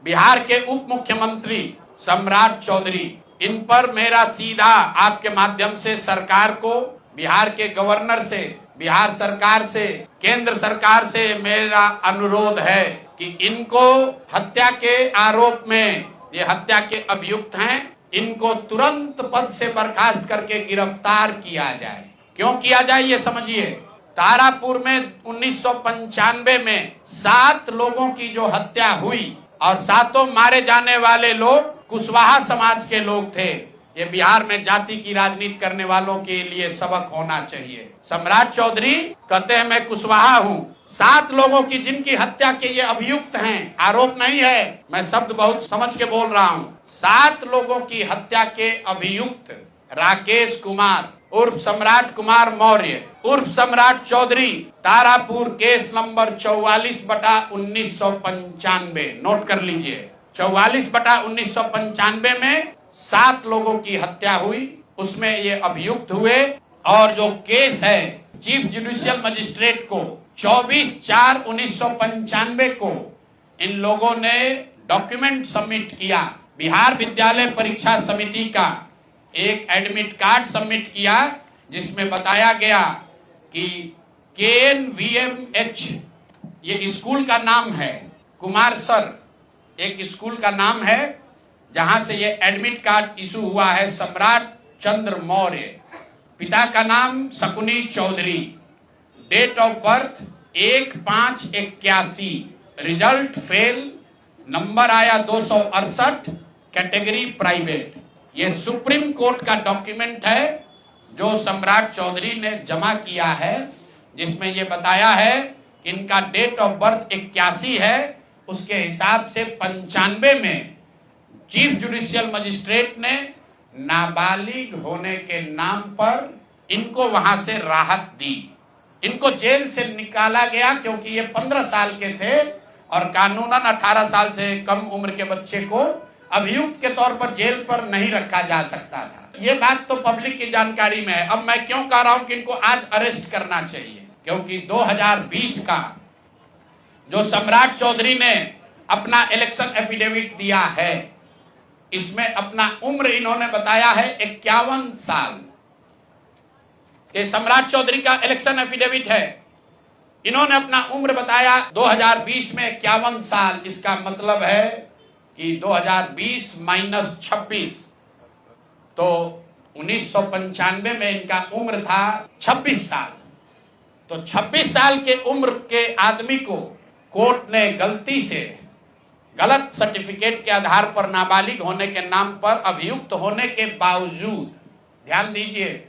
बिहार के उप मुख्यमंत्री सम्राट चौधरी, इन पर मेरा सीधा आपके माध्यम से सरकार को, बिहार के गवर्नर से, बिहार सरकार से, केंद्र सरकार से मेरा अनुरोध है कि इनको हत्या के आरोप में, ये हत्या के अभियुक्त हैं, इनको तुरंत पद से बर्खास्त करके गिरफ्तार किया जाए। क्यों किया जाए ये समझिए। तारापुर में 1995 में 7 लोगों की जो हत्या हुई और 7 मारे जाने वाले लोग कुशवाहा समाज के लोग थे। ये बिहार में जाति की राजनीति करने वालों के लिए सबक होना चाहिए। सम्राट चौधरी कहते हैं मैं कुशवाहा हूँ। 7 लोगों की जिनकी हत्या के ये अभियुक्त हैं, आरोप नहीं है, मैं शब्द बहुत समझ के बोल रहा हूँ। 7 लोगों की हत्या के अभियुक्त राकेश कुमार उर्फ सम्राट कुमार मौर्य उर्फ Samrat Choudhary, Tarapur case number 44/1995, note कर लीजिए। 44/1995 में 7 लोगों की हत्या हुई, उसमें ये अभियुक्त हुए और जो केस है चीफ जुडिशियल मजिस्ट्रेट को 24/4/1995 को इन लोगों ने डॉक्यूमेंट सबमिट किया। बिहार विद्यालय परीक्षा समिति का एक एडमिट कार्ड सबमिट किया जिसमें बताया गया कि KNVMH ये स्कूल का नाम है, कुमार सर एक स्कूल का नाम है जहां से ये एडमिट कार्ड इशू हुआ है। सम्राट चंद्र मौर्य, पिता का नाम Shakuni Choudhary, date of birth 1/5/81, result fail, number आया 268, कैटेगरी प्राइवेट। ये सुप्रीम कोर्ट का डॉक्यूमेंट है जो सम्राट चौधरी ने जमा किया है, जिसमें ये बताया है कि इनका डेट ऑफ बर्थ 81 है, उसके हिसाब से 95 में चीफ जुडिशियल मजिस्ट्रेट ने नाबालिग होने के नाम पर इनको वहां से राहत दी। इनको जेल से निकाला गया क्योंकि ये 15 साल के थे और कानूनन 18 साल से कम उम्र के बच्चे को अभियुक्त के तौर पर जेल पर नहीं रखा जा सकता था। ये बात तो पब्लिक की जानकारी में है। अब मैं क्यों कह रहा हूं कि इनको आज अरेस्ट करना चाहिए, क्योंकि 2020 का जो सम्राट चौधरी ने अपना इलेक्शन एफिडेविट दिया है, इसमें अपना उम्र इन्होंने बताया है 51 साल। ये सम्राट चौधरी का इलेक्शन एफिडेविट है। इन्होंने अपना उम्र बताया 2020 में 51 साल। इसका मतलब है कि 2020 - 26 तो 1995 में इनका उम्र था 26 साल। तो 26 साल के उम्र के आदमी को कोर्ट ने गलती से गलत सर्टिफिकेट के आधार पर नाबालिग होने के नाम पर अभियुक्त होने के बावजूद, ध्यान दीजिए,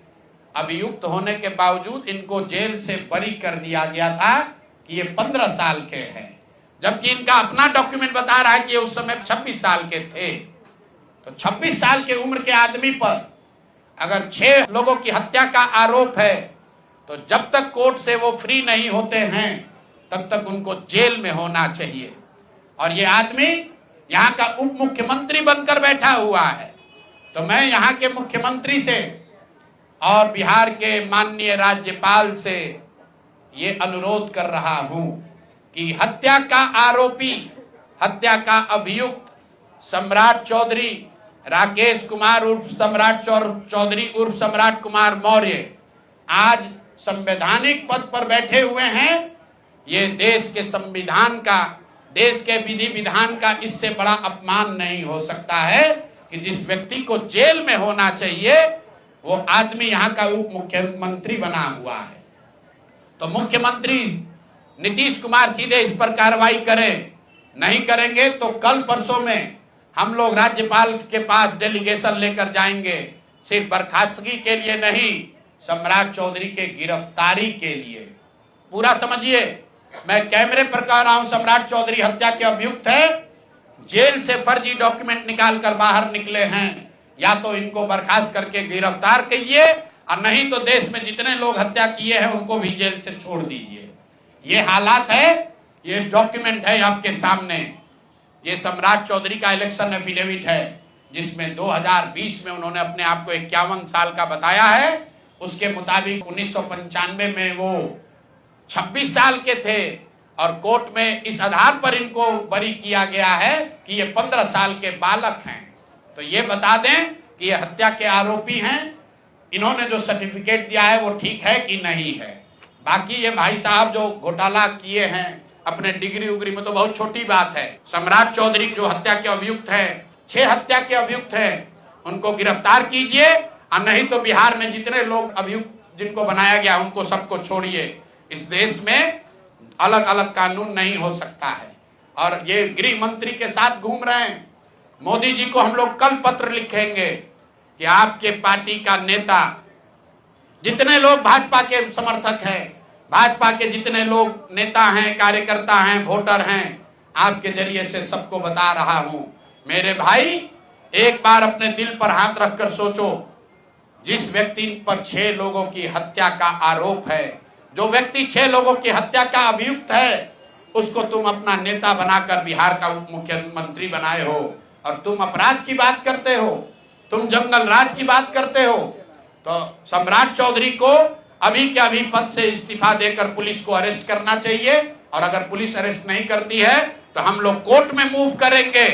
अभियुक्त होने के बावजूद इनको जेल से बरी कर दिया गया था कि ये 15 साल के हैं, जबकि इनका अपना डॉक्यूमेंट बता रहा है कि ये उस समय 26 साल के थे। तो 26 साल के उम्र के आदमी पर अगर 6 लोगों की हत्या का आरोप है तो जब तक कोर्ट से वो फ्री नहीं होते हैं तब तक उनको जेल में होना चाहिए। और ये आदमी यहाँ का उप मुख्यमंत्री बनकर बैठा हुआ है। तो मैं यहाँ के मुख्यमंत्री से और बिहार के माननीय राज्यपाल से ये अनुरोध कर रहा हूं कि हत्या का आरोपी, हत्या का अभियुक्त सम्राट चौधरी, राकेश कुमार उर्फ सम्राट चौधरी उर्फ सम्राट कुमार मौर्य आज संवैधानिक पद पर बैठे हुए हैं। ये देश के संविधान का, देश के विधि विधान का इससे बड़ा अपमान नहीं हो सकता है कि जिस व्यक्ति को जेल में होना चाहिए वो आदमी यहाँ का उप मुख्यमंत्री बना हुआ है। तो मुख्यमंत्री नीतीश कुमार सीधे इस पर कार्रवाई करें। नहीं करेंगे तो कल परसों में हम लोग राज्यपाल के पास डेलीगेशन लेकर जाएंगे, सिर्फ बर्खास्तगी के लिए नहीं, सम्राट चौधरी के गिरफ्तारी के लिए। पूरा समझिए, मैं कैमरे पर कह रहा हूं, सम्राट चौधरी हत्या के अभियुक्त है, जेल से फर्जी डॉक्यूमेंट निकाल कर बाहर निकले हैं। या तो इनको बर्खास्त करके गिरफ्तार कीजिए और नहीं तो देश में जितने लोग हत्या किए हैं उनको भी जेल से छोड़ दीजिए। ये हालात है, ये डॉक्यूमेंट है आपके सामने। ये सम्राट चौधरी का इलेक्शन एफिडेविट है जिसमें 2020 में उन्होंने अपने आप को 51 साल का बताया है। उसके मुताबिक 1995 में वो 26 साल के थे और कोर्ट में इस आधार पर इनको बरी किया गया है कि ये 15 साल के बालक हैं। तो ये बता दें कि ये हत्या के आरोपी हैं, इन्होंने जो सर्टिफिकेट दिया है वो ठीक है कि नहीं है। बाकी ये भाई साहब जो घोटाला किए हैं अपने डिग्री उग्री में, तो बहुत छोटी बात है। सम्राट चौधरी जो हत्या के अभियुक्त है, 6 हत्या के अभियुक्त हैं, उनको गिरफ्तार कीजिए, और नहीं तो बिहार में जितने लोग अभियुक्त जिनको बनाया गया उनको सबको छोड़िए। इस देश में अलग अलग कानून नहीं हो सकता है। और ये गृह मंत्री के साथ घूम रहे हैं। मोदी जी को हम लोग कल पत्र लिखेंगे कि आपके पार्टी का नेता, जितने लोग भाजपा के समर्थक हैं, भाजपा के जितने लोग नेता हैं, कार्यकर्ता हैं, वोटर हैं, आपके जरिए से सबको बता रहा हूं, मेरे भाई एक बार अपने दिल पर हाथ रखकर सोचो, जिस व्यक्ति पर 6 लोगों की हत्या का आरोप है, जो व्यक्ति 6 लोगों की हत्या का अभियुक्त है, उसको तुम अपना नेता बनाकर बिहार का उप मुख्यमंत्री बनाए हो, और तुम अपराध की बात करते हो, तुम जंगल राज की बात करते हो। तो सम्राट चौधरी को अभी के अभी पद से इस्तीफा देकर पुलिस को अरेस्ट करना चाहिए, और अगर पुलिस अरेस्ट नहीं करती है तो हम लोग कोर्ट में मूव करेंगे,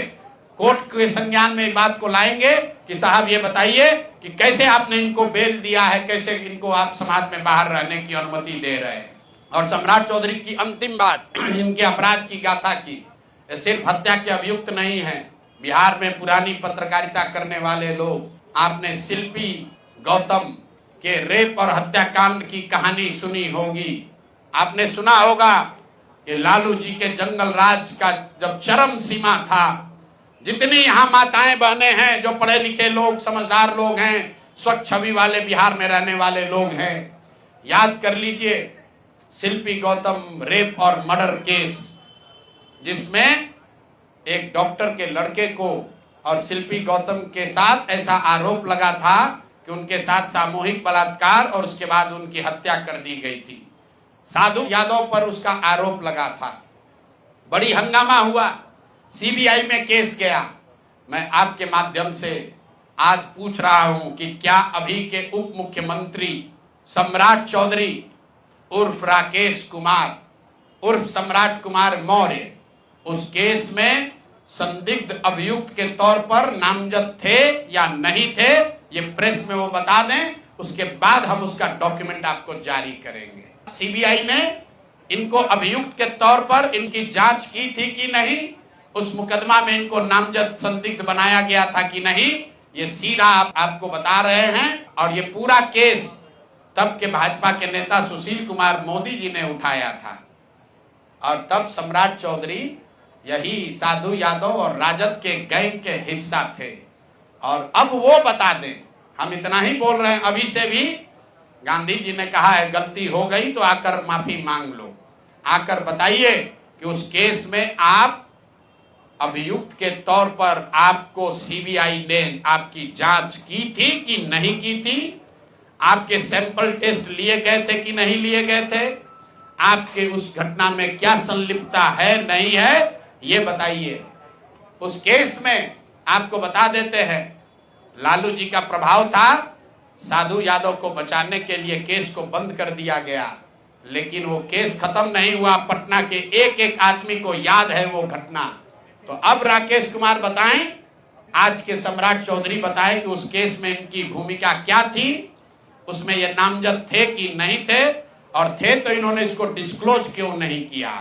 कोर्ट के संज्ञान में बात को लाएंगे कि साहब ये बताइए कि कैसे आपने इनको बेल दिया है, कैसे इनको आप समाज में बाहर रहने की अनुमति दे रहे हैं। और सम्राट चौधरी की अंतिम बात, इनके अपराध की गाथा की, सिर्फ हत्या के अभियुक्त नहीं है। बिहार में पुरानी पत्रकारिता करने वाले लोग, आपने शिल्पी गौतम के रेप और हत्याकांड की कहानी सुनी होगी। आपने सुना होगा कि लालू जी के जंगल राज का जब चरम सीमा था, जितनी यहाँ माताएं बहने हैं, जो पढ़े लिखे लोग, समझदार लोग हैं, स्वच्छ छवि वाले बिहार में रहने वाले लोग हैं, याद कर लीजिए शिल्पी गौतम रेप और मर्डर केस, जिसमें एक डॉक्टर के लड़के को और शिल्पी गौतम के साथ ऐसा आरोप लगा था कि उनके साथ सामूहिक बलात्कार और उसके बाद उनकी हत्या कर दी गई थी। साधु यादव पर उसका आरोप लगा था, बड़ी हंगामा हुआ, सीबीआई में केस गया। मैं आपके माध्यम से आज पूछ रहा हूं कि क्या अभी के उप मुख्यमंत्री सम्राट चौधरी उर्फ राकेश कुमार उर्फ सम्राट कुमार मौर्य उस केस में संदिग्ध अभियुक्त के तौर पर नामजद थे या नहीं थे, ये प्रेस में वो बता दें, उसके बाद हम उसका डॉक्यूमेंट आपको जारी करेंगे। सीबीआई ने इनको अभियुक्त के तौर पर इनकी जांच की थी कि नहीं, उस मुकदमा में इनको नामजद संदिग्ध बनाया गया था कि नहीं, ये सीधा आपको बता रहे हैं। और ये पूरा केस तब के भाजपा के नेता सुशील कुमार मोदी जी ने उठाया था, और तब सम्राट चौधरी यही साधु यादव और राजद के गैंग के हिस्सा थे। और अब वो बता दें, हम इतना ही बोल रहे हैं, अभी से भी गांधी जी ने कहा है गलती हो गई तो आकर माफी मांग लो, आकर बताइए कि उस केस में आप अभियुक्त के तौर पर आपको सीबीआई ने आपकी जांच की थी कि नहीं की थी, आपके सैंपल टेस्ट लिए गए थे कि नहीं लिए गए थे, आपके उस घटना में क्या संलिप्तता है नहीं है, ये बताइए। उस केस में आपको बता देते हैं, लालू जी का प्रभाव था, साधु यादव को बचाने के लिए केस को बंद कर दिया गया, लेकिन वो केस खत्म नहीं हुआ। पटना के एक एक आदमी को याद है वो घटना। तो अब राकेश कुमार बताएं, आज के सम्राट चौधरी बताएं कि उस केस में इनकी भूमिका क्या थी, उसमें ये नामजद थे कि नहीं थे, और थे तो इन्होंने इसको डिस्क्लोज क्यों नहीं किया।